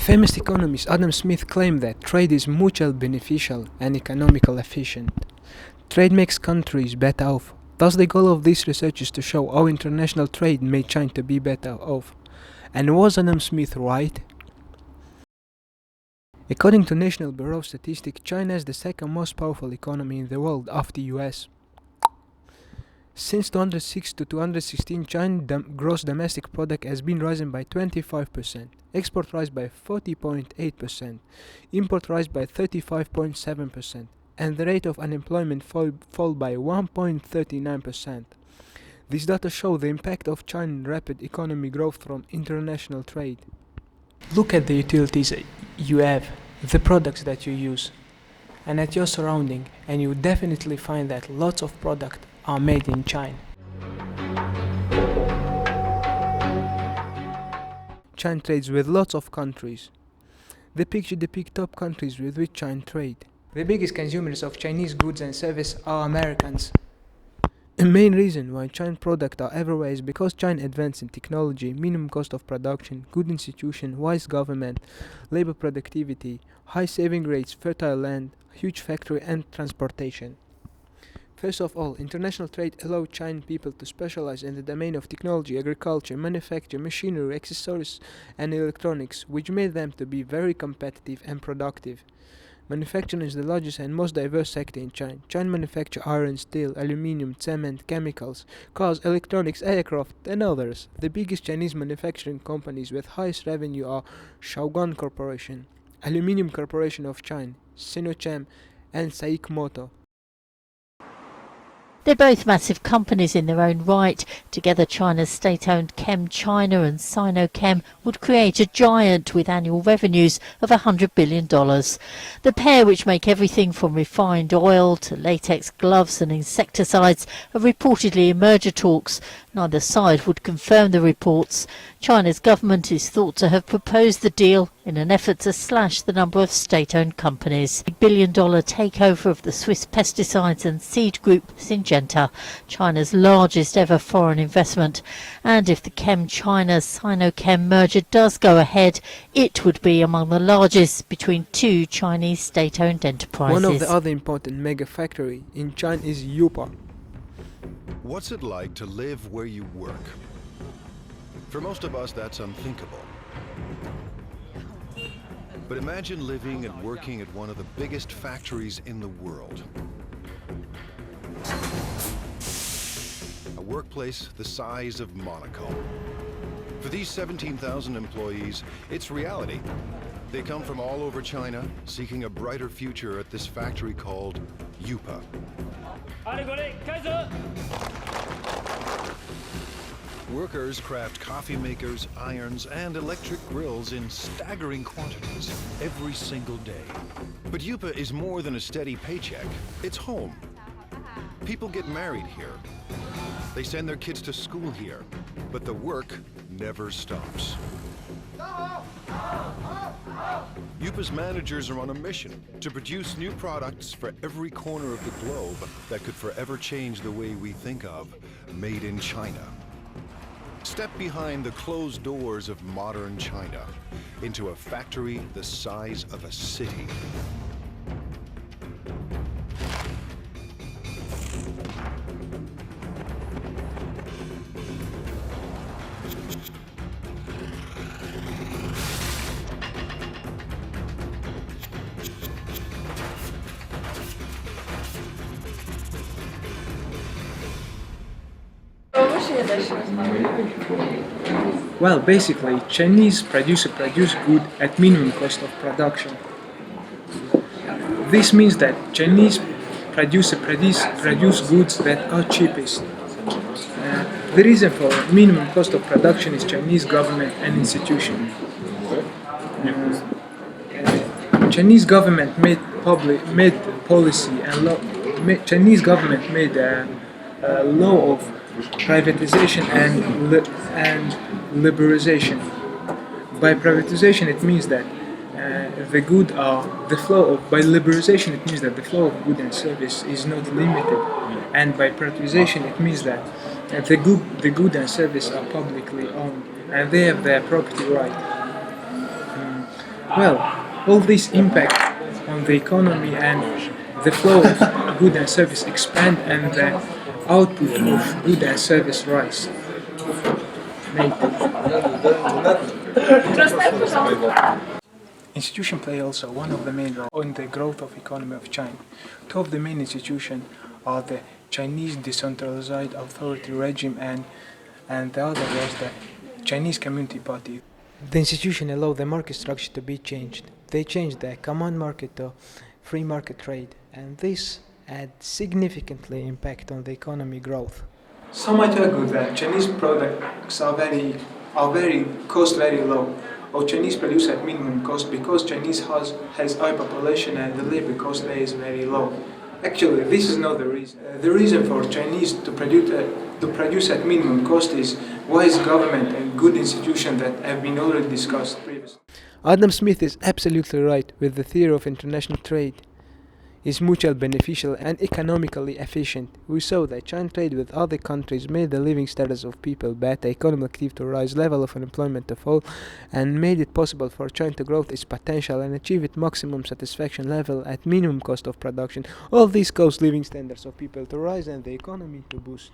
Famous economist Adam Smith claimed that trade is mutually beneficial and economically efficient. Trade makes countries better off. Thus, the goal of this research is to show how international trade made China to be better off. And was Adam Smith right? According to National Bureau of Statistics, China is the second most powerful economy in the world after US. Since 2006 to 2016, China's gross domestic product has been rising by 25%, export rise by 40.8%, import rise by 35.7%, and the rate of unemployment fall by 1.39%. These data show the impact of China's rapid economic growth from international trade. Look at the utilities you have, the products that you use, and at your surrounding, and you definitely find that lots of products are made in China. China trades with lots of countries. The picture depicts top countries with which China trade. The biggest consumers of Chinese goods and services are Americans. The main reason why China products are everywhere is because China advances in technology, minimum cost of production, good institution, wise government, labor productivity, high saving rates, fertile land, huge factory and transportation. First of all, international trade allows Chinese people to specialize in the domain of technology, agriculture, manufacture, machinery, accessories and electronics, which made them to be very competitive and productive. Manufacturing is the largest and most diverse sector in China. China manufactures iron, steel, aluminium, cement, chemicals, cars, electronics, aircraft, and others. The biggest Chinese manufacturing companies with highest revenue are Shaoguan Corporation, Aluminium Corporation of China, Sinochem, and SAIC Motor. They're both massive companies in their own right. Together, China's state-owned ChemChina and Sinochem would create a giant with annual revenues of $100 billion. The pair, which make everything from refined oil to latex gloves and insecticides, are reportedly in merger talks. Neither side would confirm the reports. China's government is thought to have proposed the deal in an effort to slash the number of state-owned companies. A $1 billion takeover of the Swiss pesticides and seed group Syngenta, China's largest ever foreign investment. And if the ChemChina-Sinochem merger does go ahead, it would be among the largest between two Chinese state-owned enterprises. One of the other important mega factory in China is Youpa. What's it like to live where you work? For most of us, that's unthinkable. But imagine living and working at one of the biggest factories in the world. A workplace the size of Monaco. For these 17,000 employees, it's reality. They come from all over China, seeking a brighter future at this factory called Youpa. Workers craft coffee makers, irons, and electric grills in staggering quantities every single day. But Youpa is more than a steady paycheck. It's home. People get married here. They send their kids to school here. But the work never stops. Youpa's managers are on a mission to produce new products for every corner of the globe that could forever change the way we think of made in China. Step behind the closed doors of modern China into a factory the size of a city. Well, basically, Chinese produce goods at minimum cost of production. This means that Chinese produce goods that are cheapest. The reason for minimum cost of production is Chinese government and institution. Chinese government made policy and law. Chinese government made a law of privatization and liberalization. By privatization, it means that by liberalization, it means that the flow of goods and service is not limited, and by privatization, it means that the goods and service are publicly owned and they have their property right. Well, all this impact on the economy and the flow of goods and service expand and the output of goods and service rise. Institutions play also one of the main roles in the growth of economy of China. Two of the main institutions are the Chinese decentralized authority regime and the other was the Chinese Community Party. The institution allowed the market structure to be changed. They changed the common market to free market trade, and this had significantly impact on the economy growth. Some might argue that Chinese products are very cost very low, or Chinese produce at minimum cost because Chinese has high population and the labor cost there is very low. Actually, this is not the reason. The reason for Chinese to produce at minimum cost is wise government and good institutions that have been already discussed previously. Adam Smith is absolutely right with the theory of international trade is mutually beneficial and economically efficient. We saw that China trade with other countries made the living status of people better, economic activity to rise, level of unemployment to fall, and made it possible for China to grow its potential and achieve its maximum satisfaction level at minimum cost of production. All this caused living standards of people to rise and the economy to boost.